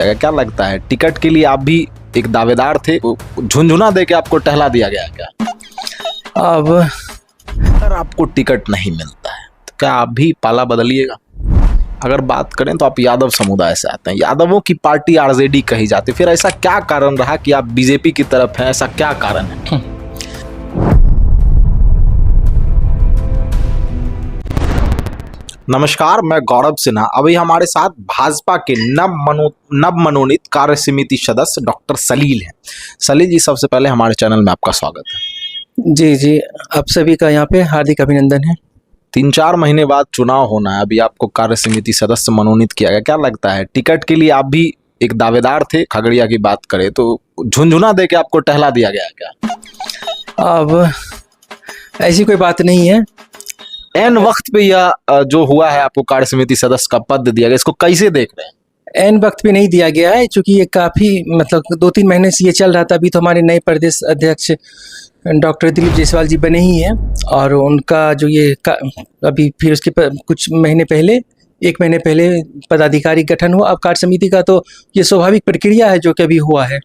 क्या लगता है टिकट के लिए आप भी एक दावेदार थे, झुंझुना दे के आपको टहला दिया गया क्या? अब अगर आपको टिकट नहीं मिलता है तो क्या आप भी पाला बदलिएगा? अगर बात करें तो आप यादव समुदाय से आते हैं, यादवों की पार्टी आरजेडी कही जाती है, फिर ऐसा क्या कारण रहा कि आप बीजेपी की तरफ हैं? ऐसा क्या कारण है? नमस्कार, मैं गौरव सिन्हा। अभी हमारे साथ भाजपा के नव मनोनीत कार्य समिति सदस्य डॉक्टर सलील हैं। सलील जी, सबसे पहले हमारे चैनल में आपका स्वागत है। जी, आप सभी का यहाँ पे हार्दिक अभिनंदन है। 3-4 महीने बाद चुनाव होना है, अभी आपको कार्य समिति सदस्य मनोनीत किया गया। क्या लगता है टिकट के लिए आप भी एक दावेदार थे? खगड़िया की बात करें तो झुंझुना दे के आपको टहला दिया गया क्या? अब ऐसी कोई बात नहीं है। एन वक्त पे यह जो हुआ है, आपको कार्य समिति सदस्य का पद दिया गया, इसको कैसे देख रहे हैं? एन वक्त पे नहीं दिया गया है, क्योंकि ये काफ़ी 2-3 महीने से ये चल रहा था। अभी तो हमारे नए प्रदेश अध्यक्ष डॉक्टर दिलीप जायसवाल जी बने ही हैं, और उनका जो ये अभी फिर उसके कुछ महीने पहले, 1 महीने पहले पदाधिकारी गठन हुआ। अब कार्य समिति का तो ये स्वाभाविक प्रक्रिया है जो कि अभी हुआ है।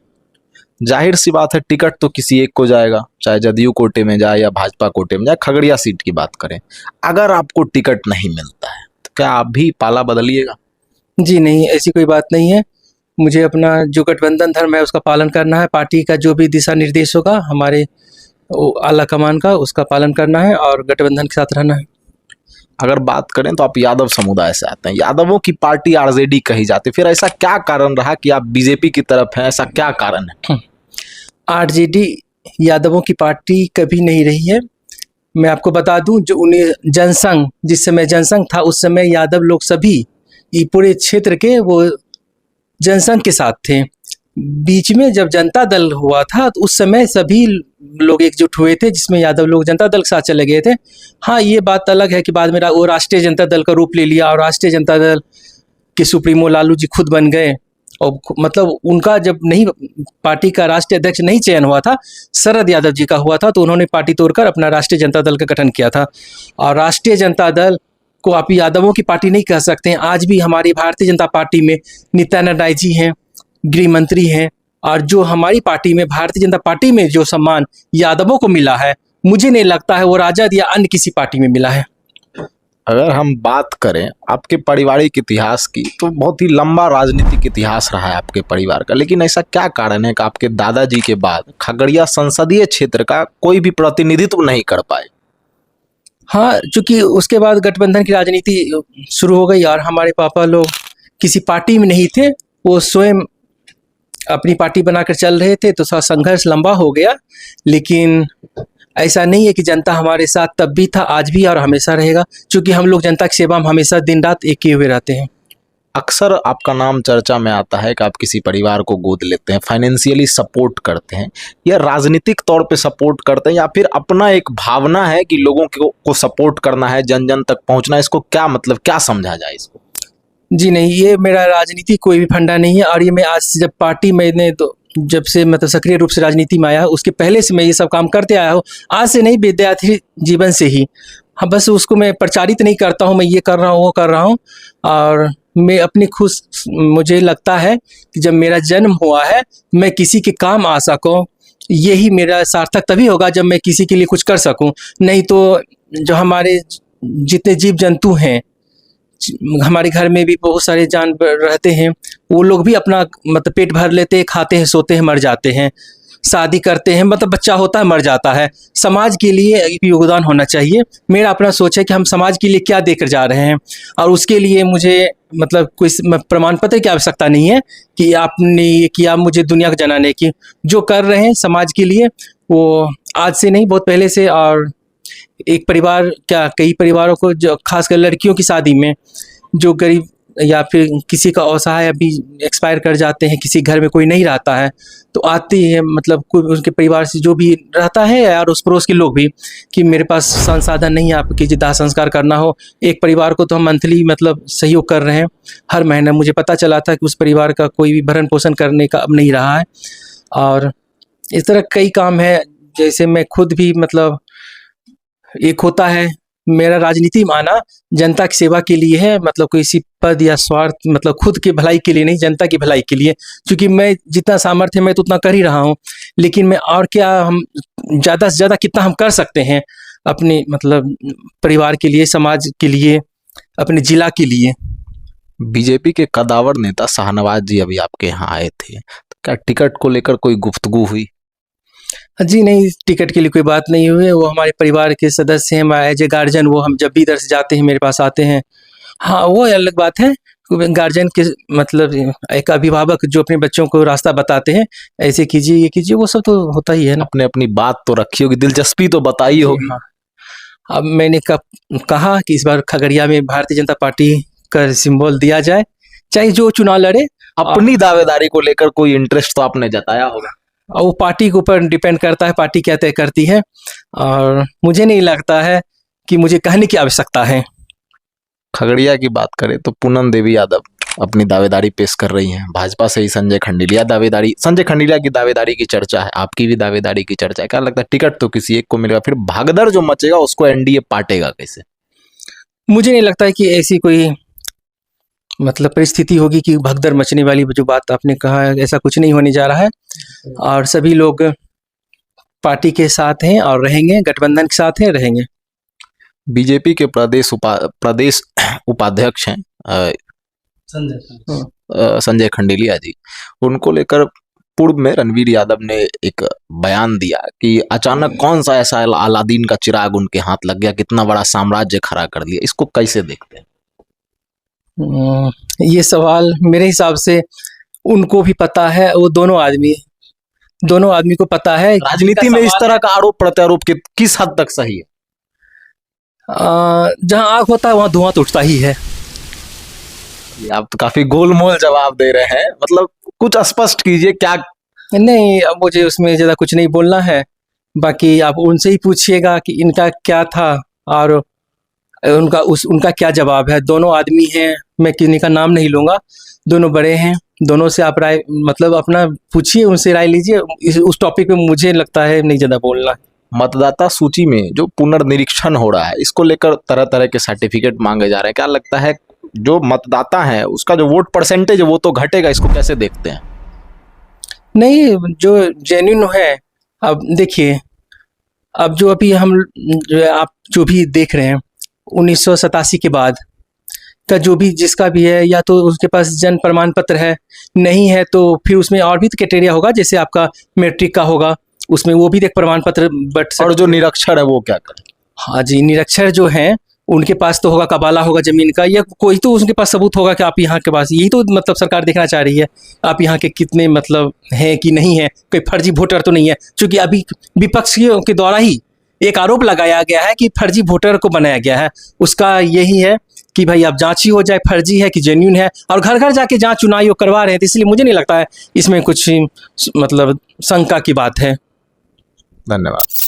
जाहिर सी बात है, टिकट तो किसी एक को जाएगा, चाहे जदयू कोटे में जाए या भाजपा कोटे में जाए। खगड़िया सीट की बात करें, अगर आपको टिकट नहीं मिलता है तो क्या आप भी पाला बदलिएगा? जी नहीं, ऐसी कोई बात नहीं है। मुझे अपना जो गठबंधन धर्म है उसका पालन करना है। पार्टी का जो भी दिशा निर्देश होगा हमारे आला कमान का, उसका पालन करना है और गठबंधन के साथ रहना है। अगर बात करें तो आप यादव समुदाय से आते हैं, यादवों की पार्टी आरजेडी कही जाती है, फिर ऐसा क्या कारण रहा कि आप बीजेपी की तरफ हैं? ऐसा क्या कारण है? आरजेडी यादवों की पार्टी कभी नहीं रही है। मैं आपको बता दूं, जो उन्हें जनसंघ, जिस समय जनसंघ था उस समय यादव लोग सभी ये पूरे क्षेत्र के वो जनसंघ के साथ थे। बीच में जब जनता दल हुआ था तो उस समय सभी लोग एकजुट हुए थे, जिसमें यादव लोग जनता दल के साथ चले गए थे। हाँ, ये बात अलग है कि बाद में वो राष्ट्रीय जनता दल का रूप ले लिया और राष्ट्रीय जनता दल के सुप्रीमो लालू जी खुद बन गए। और उनका जब नहीं, पार्टी का राष्ट्रीय अध्यक्ष नहीं चयन हुआ था, शरद यादव जी का हुआ था, तो उन्होंने पार्टी तोड़कर अपना राष्ट्रीय जनता दल का गठन किया था। और राष्ट्रीय जनता दल को आप यादवों की पार्टी नहीं कह सकते हैं। आज भी हमारी भारतीय जनता पार्टी में नित्यानंद राय जी हैं, गृह मंत्री हैं, और जो हमारी पार्टी में, भारतीय जनता पार्टी में जो सम्मान यादवों को मिला है, मुझे नहीं लगता है वो राजद या अन्य किसी पार्टी में मिला है। अगर हम बात करें आपके पारिवारिक इतिहास की, तो बहुत ही लंबा राजनीतिक इतिहास रहा है आपके परिवार का, लेकिन ऐसा क्या कारण है कि आपके दादाजी के बाद खगड़िया संसदीय क्षेत्र का कोई भी प्रतिनिधित्व नहीं कर पाए? हाँ, चूंकि उसके बाद गठबंधन की राजनीति शुरू हो गई और हमारे पापा लोग किसी पार्टी में नहीं थे, वो स्वयं अपनी पार्टी बनाकर चल रहे थे, तो थोड़ा संघर्ष लंबा हो गया। लेकिन ऐसा नहीं है कि जनता हमारे साथ तब भी था, आज भी और हमेशा रहेगा, क्योंकि हम लोग जनता की सेवा में हमेशा दिन रात एक किए हुए रहते हैं। अक्सर आपका नाम चर्चा में आता है कि आप किसी परिवार को गोद लेते हैं, फाइनेंशियली सपोर्ट करते हैं, या राजनीतिक तौर पे सपोर्ट करते हैं, या फिर अपना एक भावना है कि लोगों को सपोर्ट करना है, जन जन तक पहुंचना है? इसको क्या मतलब, क्या समझा जाए इसको? जी नहीं, ये मेरा राजनीति कोई भी फंडा नहीं है। और ये मैं आज से जब पार्टी मैंने तो जब से सक्रिय रूप से राजनीति में आया, उसके पहले से मैं ये सब काम करते आया हूँ। आज से नहीं, विद्यार्थी जीवन से ही। हाँ, बस उसको मैं प्रचारित नहीं करता हूँ, मैं ये कर रहा हूँ, वो कर रहा हूँ। और मैं अपनी मुझे लगता है कि जब मेरा जन्म हुआ है, मैं किसी के काम आ सकूँ, यही मेरा सार्थक तभी होगा जब मैं किसी के लिए कुछ कर सकूँ। नहीं तो जो हमारे जितने जीव जंतु हैं, हमारे घर में भी बहुत सारे जानवर रहते हैं, वो लोग भी अपना पेट भर लेते हैं, खाते हैं, सोते हैं, मर जाते हैं, शादी करते हैं, बच्चा होता है, मर जाता है। समाज के लिए योगदान होना चाहिए। मेरा अपना सोच है कि हम समाज के लिए क्या देकर जा रहे हैं, और उसके लिए मुझे कोई प्रमाण पत्र की आवश्यकता नहीं है कि आपने ये किया मुझे दुनिया को जनाने की। जो कर रहे हैं समाज के लिए, वो आज से नहीं, बहुत पहले से। और एक परिवार क्या, कई परिवारों को, जो खासकर लड़कियों की शादी में जो गरीब या फिर किसी का असहाय अभी एक्सपायर कर जाते हैं, किसी घर में कोई नहीं रहता है, तो आती है कोई उनके परिवार से जो भी रहता है, यार उस पड़ोस के लोग भी, कि मेरे पास संसाधन नहीं है आपकी दाह संस्कार करना हो। एक परिवार को तो हम मंथली सहयोग कर रहे हैं हर महीने। मुझे पता चला था कि उस परिवार का कोई भी भरण पोषण करने का अब नहीं रहा है। और इस तरह कई काम है, जैसे मैं खुद भी एक होता है मेरा राजनीति माना जनता की सेवा के लिए है, मतलब किसी पद या स्वार्थ, मतलब खुद की भलाई के लिए नहीं, जनता की भलाई के लिए। क्योंकि मैं जितना सामर्थ्य है मैं तो उतना कर ही रहा हूँ, लेकिन मैं और क्या, हम ज़्यादा से ज़्यादा कितना हम कर सकते हैं अपने मतलब परिवार के लिए, समाज के लिए, अपने जिला के लिए। बीजेपी के कदावर नेता शाहनवाज जी अभी आपके यहाँ आए थे, तो क्या टिकट को लेकर कोई गुफ्तगू हुई? जी नहीं, टिकट के लिए कोई बात नहीं हुई है। वो हमारे परिवार के सदस्य हैं, मैं एज ए गार्जियन, वो हम जब भी इधर से जाते हैं मेरे पास आते हैं। हाँ, वो अलग बात है। गार्जियन के मतलब एक अभिभावक जो अपने बच्चों को रास्ता बताते हैं, ऐसे कीजिए, ये कीजिए, वो सब तो होता ही है ना। आपने अपनी बात तो रखी होगी, दिलचस्पी तो बताई होगी। हाँ, अब मैंने कहा कि इस बार खगड़िया में भारतीय जनता पार्टी का सिंबल दिया जाए, चाहे जो चुनाव लड़े। अपनी दावेदारी को लेकर कोई इंटरेस्ट तो आपने जताया होगा। और वो पार्टी के ऊपर डिपेंड करता है, पार्टी क्या तय करती है, और मुझे नहीं लगता है कि मुझे कहने की आवश्यकता है। खगड़िया की बात करें तो पूनम देवी यादव अपनी दावेदारी पेश कर रही हैं, भाजपा से ही संजय खंडीलिया की दावेदारी की चर्चा है, आपकी भी दावेदारी की चर्चा है। क्या लगता है टिकट तो किसी एक को मिलेगा, फिर भागदड़ जो मचेगा उसको एनडीए पाटेगा कैसे? मुझे नहीं लगता है कि ऐसी कोई मतलब परिस्थिति होगी कि भगदड़ मचने वाली जो बात आपने कहा है, ऐसा कुछ नहीं होने जा रहा है। और सभी लोग पार्टी के साथ हैं और रहेंगे, गठबंधन के साथ हैं, रहेंगे। बीजेपी के प्रदेश उपाध्यक्ष हैं संजय खंडीलिया जी, उनको लेकर पूर्व में रणवीर यादव ने एक बयान दिया कि अचानक कौन सा ऐसा अलादीन का चिराग उनके हाथ लग गया, कितना बड़ा साम्राज्य खड़ा कर दिया। इसको कैसे देखते हैं? ये सवाल मेरे हिसाब से उनको भी पता है, वो दोनों आदमी को पता है। राजनीति में इस तरह का आरोप प्रत्यारोप किस हद तक सही है? जहां आग होता है वहां धुआं तो उठता ही है। आप तो काफी गोलमोल जवाब दे रहे हैं, मतलब कुछ स्पष्ट कीजिए क्या। नहीं, अब मुझे उसमें ज़्यादा कुछ नहीं बोलना है। बाकी आप उनसे ही पूछिएगा कि इनका क्या था और उनका क्या जवाब है। दोनों आदमी हैं, मैं किसी का नाम नहीं लूँगा, दोनों बड़े हैं, दोनों से आप राय मतलब अपना पूछिए, उनसे राय लीजिए। उस टॉपिक पे मुझे लगता है नहीं ज़्यादा बोलना है। मतदाता सूची में जो पुनर्निरीक्षण हो रहा है, इसको लेकर तरह तरह के सर्टिफिकेट मांगे जा रहे हैं। क्या लगता है जो मतदाता है उसका जो वोट परसेंटेज है वो तो घटेगा, इसको कैसे देखते हैं? नहीं, जो जेन्युइन है, अब देखिए, अब जो अभी आप जो भी देख रहे हैं 1987 के बाद का जो भी जिसका भी है, या तो उसके पास जन्म प्रमाण पत्र है, नहीं है तो फिर उसमें और भी क्राइटेरिया होगा, जैसे आपका मैट्रिक का होगा, उसमें वो भी एक प्रमाण पत्र बट। और जो निरक्षर है वो क्या करें? हाँ जी, निरक्षर जो हैं उनके पास तो होगा, कबाला होगा जमीन का, या कोई तो उनके पास सबूत होगा कि आप यहाँ के पास, यही तो मतलब सरकार देखना चाह रही है, आप यहाँ के कितने मतलब हैं कि नहीं है, कोई फर्जी वोटर तो नहीं है। क्योंकि अभी विपक्षियों के द्वारा ही एक आरोप लगाया गया है कि फर्जी वोटर को बनाया गया है। उसका यही है कि भाई अब जांच ही हो जाए, फर्जी है कि जेन्युइन है, और घर घर जाके जांच चुनाव करवा रहे हैं। तो इसलिए मुझे नहीं लगता है इसमें कुछ मतलब शंका की बात है। धन्यवाद।